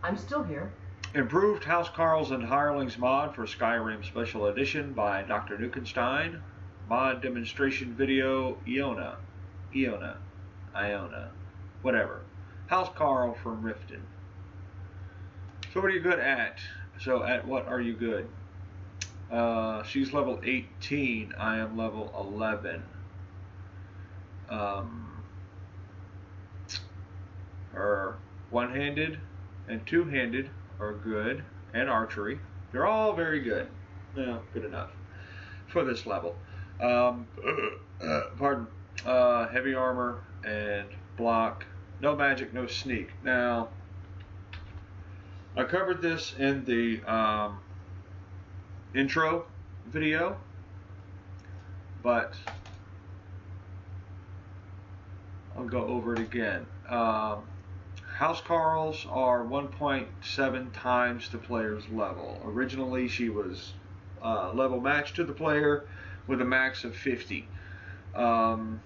I'm still here. Improved Housecarls and Hirelings mod for Skyrim Special Edition by Dr. Nukenstein. Mod demonstration video Iona, whatever. Housecarl from Riften. So what are you good at? So at what are you good? She's level 18. I am level 11. Her one-handed and two-handed are good, and archery. They're all very good. No, good enough for this level. Pardon. Heavy armor and block. No magic, no sneak. Now, I covered this in the intro video, but I'll go over it again. Housecarls are 1.7 times the player's level. Originally, she was level matched to the player with a max of 50. And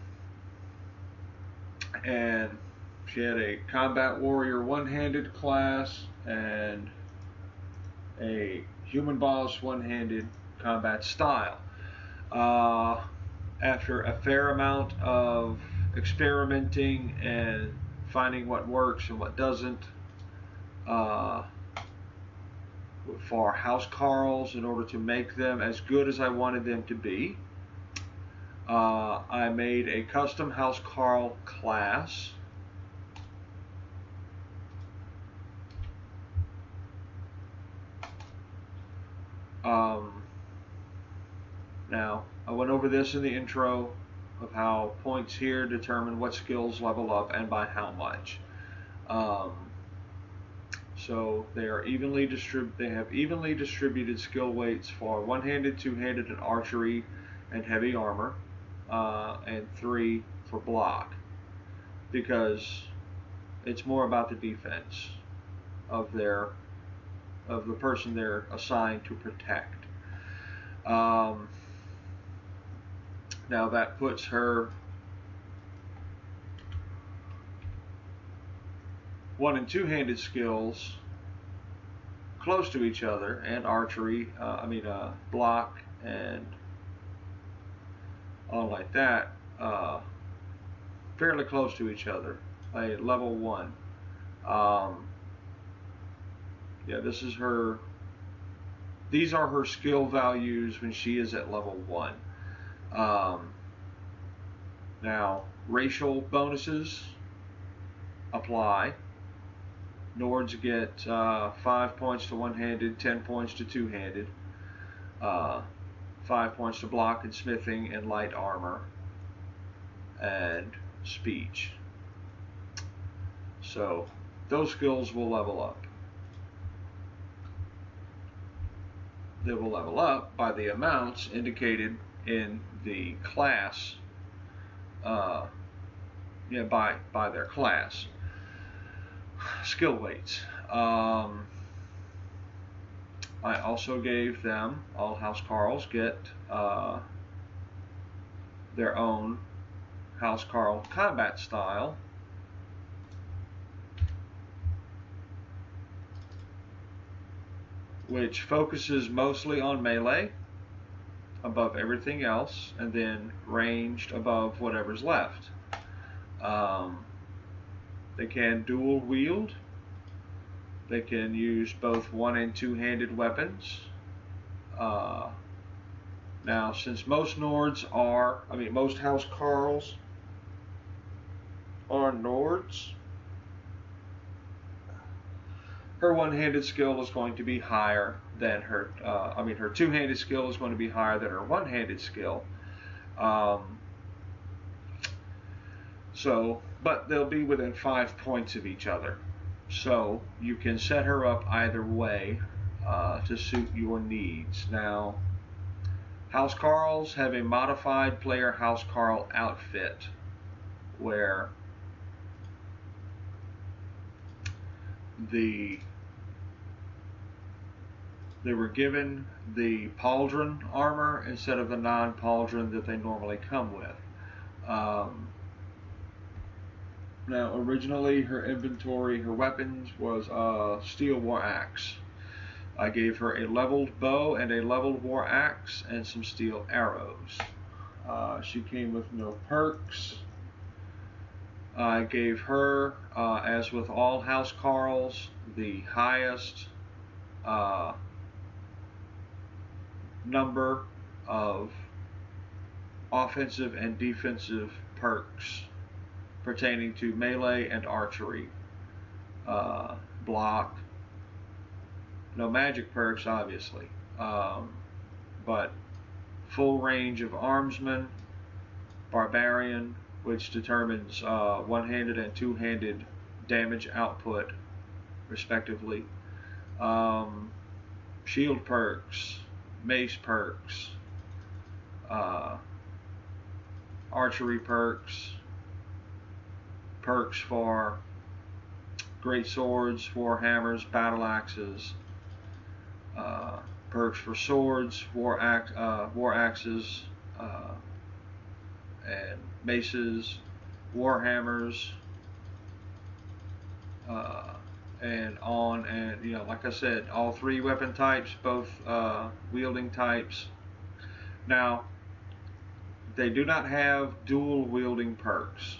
she had a combat warrior one-handed class and a human boss one-handed combat style. After a fair amount of experimenting and finding what works and what doesn't for Housecarls, in order to make them as good as I wanted them to be, I made a custom Housecarl class. Now, I went over this in the intro of how points here determine what skills level up and by how much. So they are evenly They have evenly distributed skill weights for one-handed, two-handed, and archery, and heavy armor, and 3 for block, because it's more about the defense of the person they're assigned to protect. Now that puts her one- and two-handed skills close to each other, and archery, block and all like that, fairly close to each other. A level 1. This is her. These are her skill values when she is at level 1. Now, racial bonuses apply. Nords get 5 points to one-handed, 10 points to two-handed, 5 points to block and smithing and light armor, and speech. So, those skills will level up. They will level up by the amounts indicated in the class, by their class. Skill weights. I also gave them, all Housecarls get their own Housecarl combat style, which focuses mostly on melee above everything else, and then ranged above whatever's left. They can dual wield. They can use both one- and two-handed weapons. Now, since most Nords most Housecarls are Nords, her one-handed skill is going to be higher than her. Her two-handed skill is going to be higher than her one-handed skill. But they'll be within 5 points of each other. So you can set her up either way to suit your needs. Now, Housecarls have a modified player Housecarl outfit, where they were given the pauldron armor instead of the non-pauldron that they normally come with. Now, originally, her inventory, her weapons was a steel war axe. I gave her a leveled bow and a leveled war axe and some steel arrows. She came with no perks. I gave her, as with all Housecarls, the highest number of offensive and defensive perks pertaining to melee and archery. Block. No magic perks, obviously. But full range of armsman, barbarian, which determines one-handed and two-handed damage output, respectively. Shield perks, mace perks, archery perks, perks for great swords, war hammers, battle axes, perks for swords, war axes, and maces, war hammers, and on, and like I said, all three weapon types, both wielding types. Now, they do not have dual wielding perks.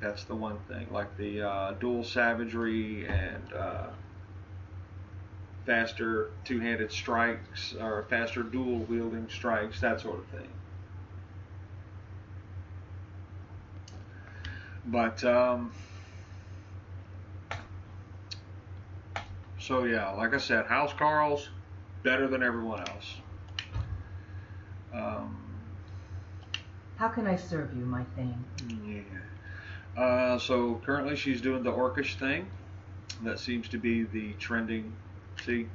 That's the one thing, like the dual savagery and faster two-handed strikes, or faster dual wielding strikes, that sort of thing. But so yeah, like I said, Housecarls better than everyone else. How can I serve you, my thing? Yeah. So currently she's doing the orcish thing. That seems to be the trending. See,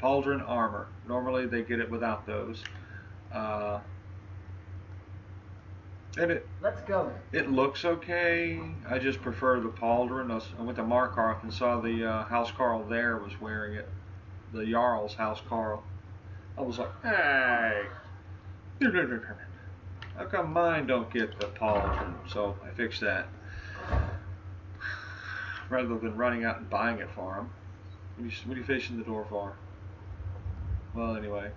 pauldron armor. Normally they get it without those. And let's go. It looks okay. I just prefer the pauldron. I went to Markarth and saw the Housecarl there was wearing it. The Jarl's Housecarl. I was like, hey, how come mine don't get the pauldron? So I fixed that. Rather than running out and buying it for him. What are you fishing the door for? Well, anyway.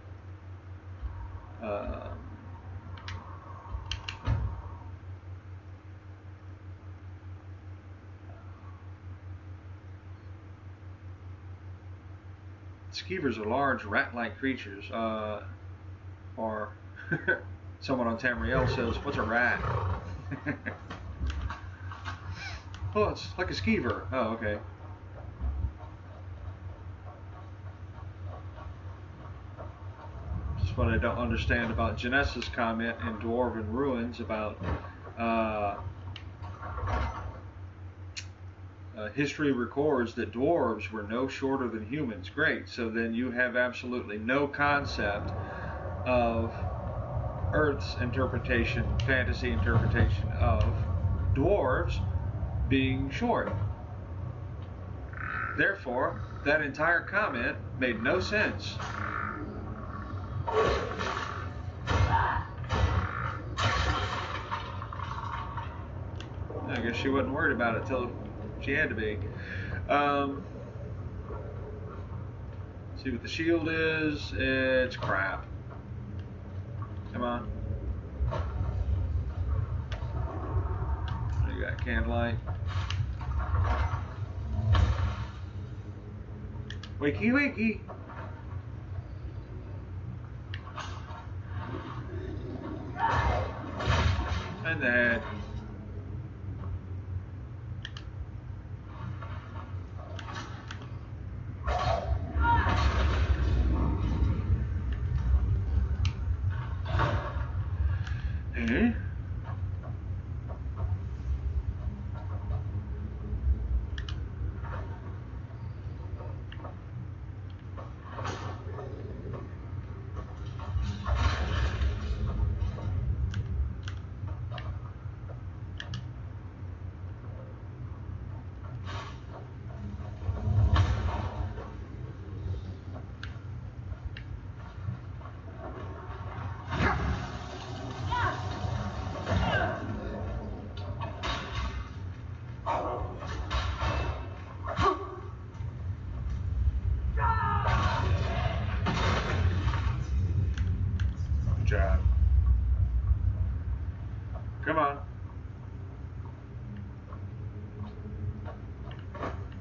Skeevers are large, rat-like creatures. Or someone on Tamriel says, "What's a rat?" Oh, it's like a skeever. Oh, okay. That's what I don't understand about Janessa's comment in Dwarven Ruins about history records that dwarves were no shorter than humans. Great. So then you have absolutely no concept of Earth's interpretation, fantasy interpretation of dwarves being short. Therefore, that entire comment made no sense. I guess she wasn't worried about it till she had to be. See what the shield is. It's crap. Come on. You got candlelight. Wakey, wakey. And the head.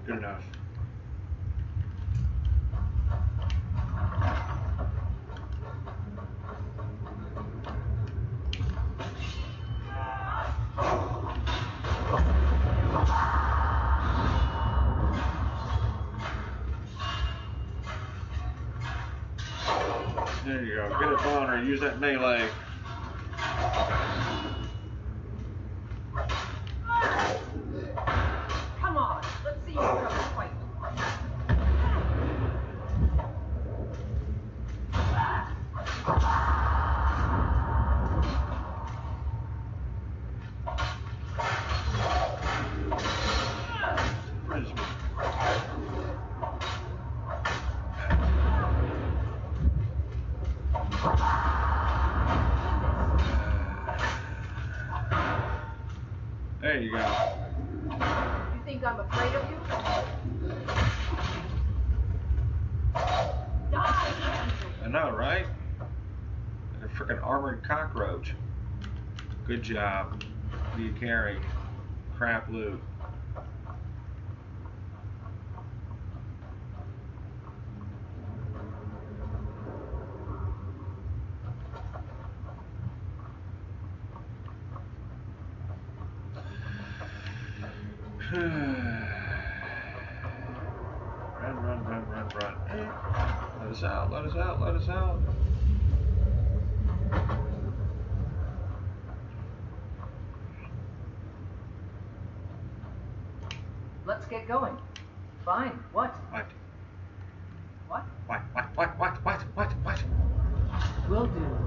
Good enough. There you go. Get it on her. Use that melee. Come on, let's see you put up a fight. There you go. You think I'm afraid of you? Die! I know, right? Like a freaking armored cockroach. Good job. What are you carrying? Crap loot. Run. Let us out, let us out, let us out. Let's get going. Fine. What? What? What? What? Will do.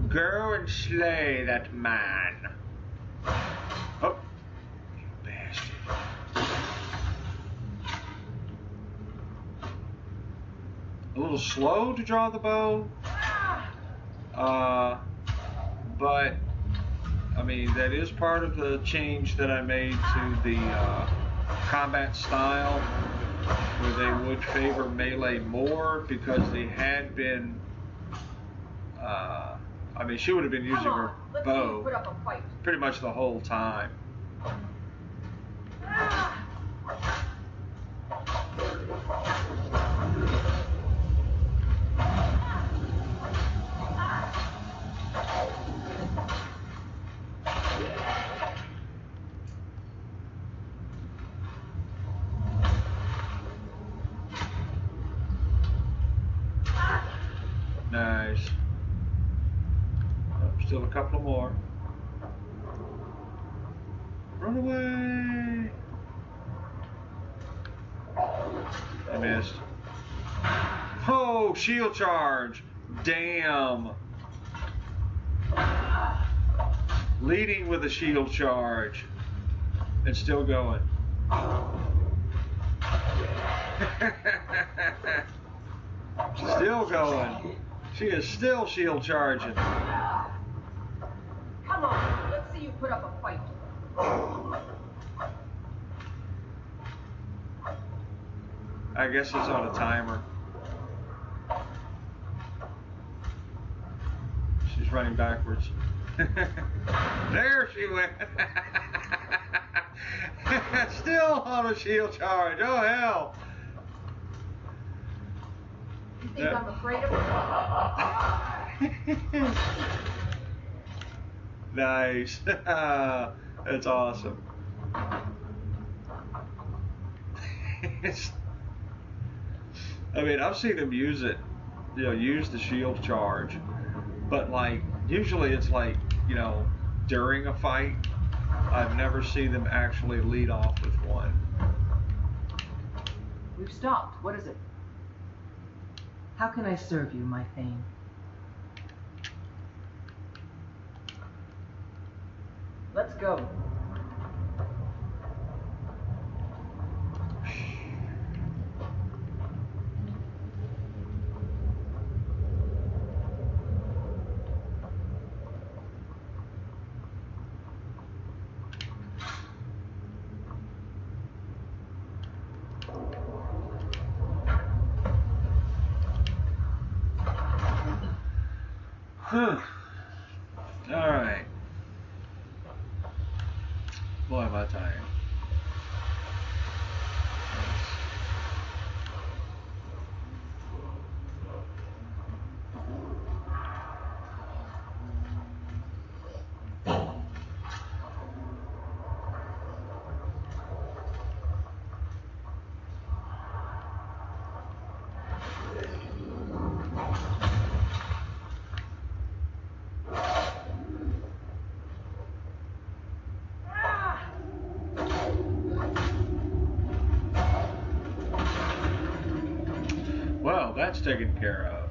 Go and slay that man. Oh, you bastard. A little slow to draw the bow. But I mean, that is part of the change that I made to the combat style, where they would favor melee more because they had been. I mean, she would have been using her Let's see you bow put up a fight. pretty much the whole time. Nice. Oh, still a couple more. Run away! I missed. Oh, shield charge! Damn! Leading with a shield charge. And still going. Still going. She is still shield charging. Come on, let's see you put up a fight. I guess it's on a timer. She's running backwards. There she went. Still on a shield charge. Oh, hell. You think I'm afraid of you? Nice. That's awesome. I mean, I've seen them use it, use the shield charge, but like, usually it's like, during a fight. I've never seen them actually lead off with one. We've stopped. What is it? How can I serve you, my Thane? Let's go. All right. Boy, am I tired. Well, that's taken care of.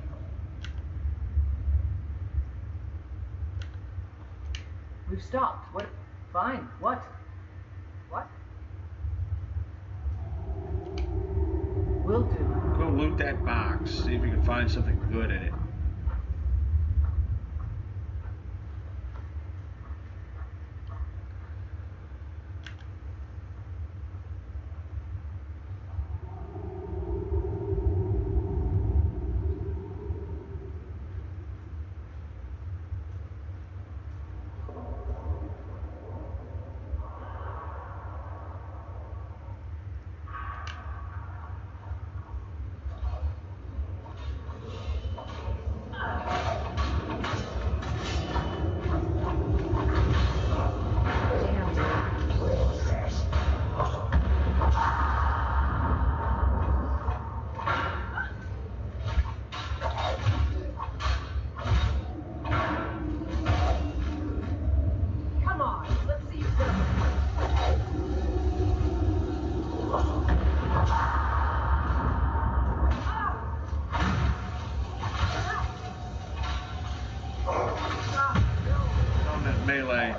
We've stopped. What? Fine. What? What? Will do. Go loot that box. See if you can find something good in it. Melee.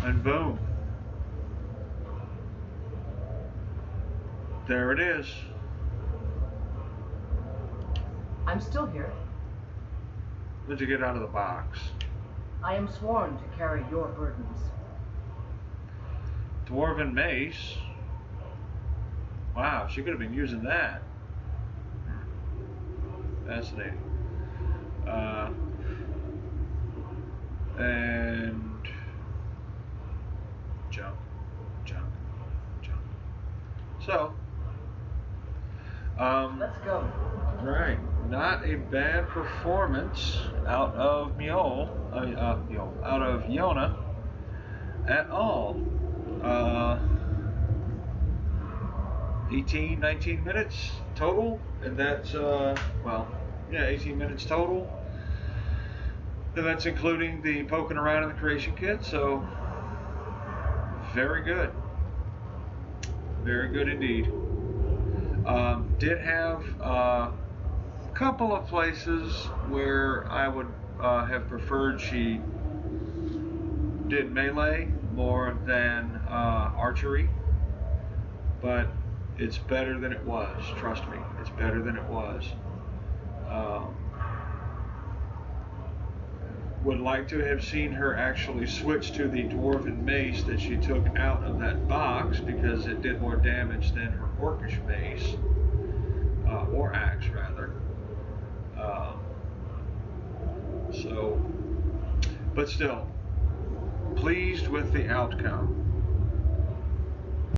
And boom. There it is. I'm still here. What'd you get out of the box? I am sworn to carry your burdens. Dwarven mace. Wow, she could have been using that. Fascinating. And junk. So, Let's go. right, not a bad performance out of out of Iona at all. 18, 19 minutes total, and that's 18 minutes total. And that's including the poking around in the creation kit, so very good. Very good indeed. Did have a couple of places where I would have preferred she did melee more than archery, but it's better than it was. Trust me, it's better than it was. Would like to have seen her actually switch to the dwarven mace that she took out of that box because it did more damage than her orcish mace, or axe rather. But still, pleased with the outcome.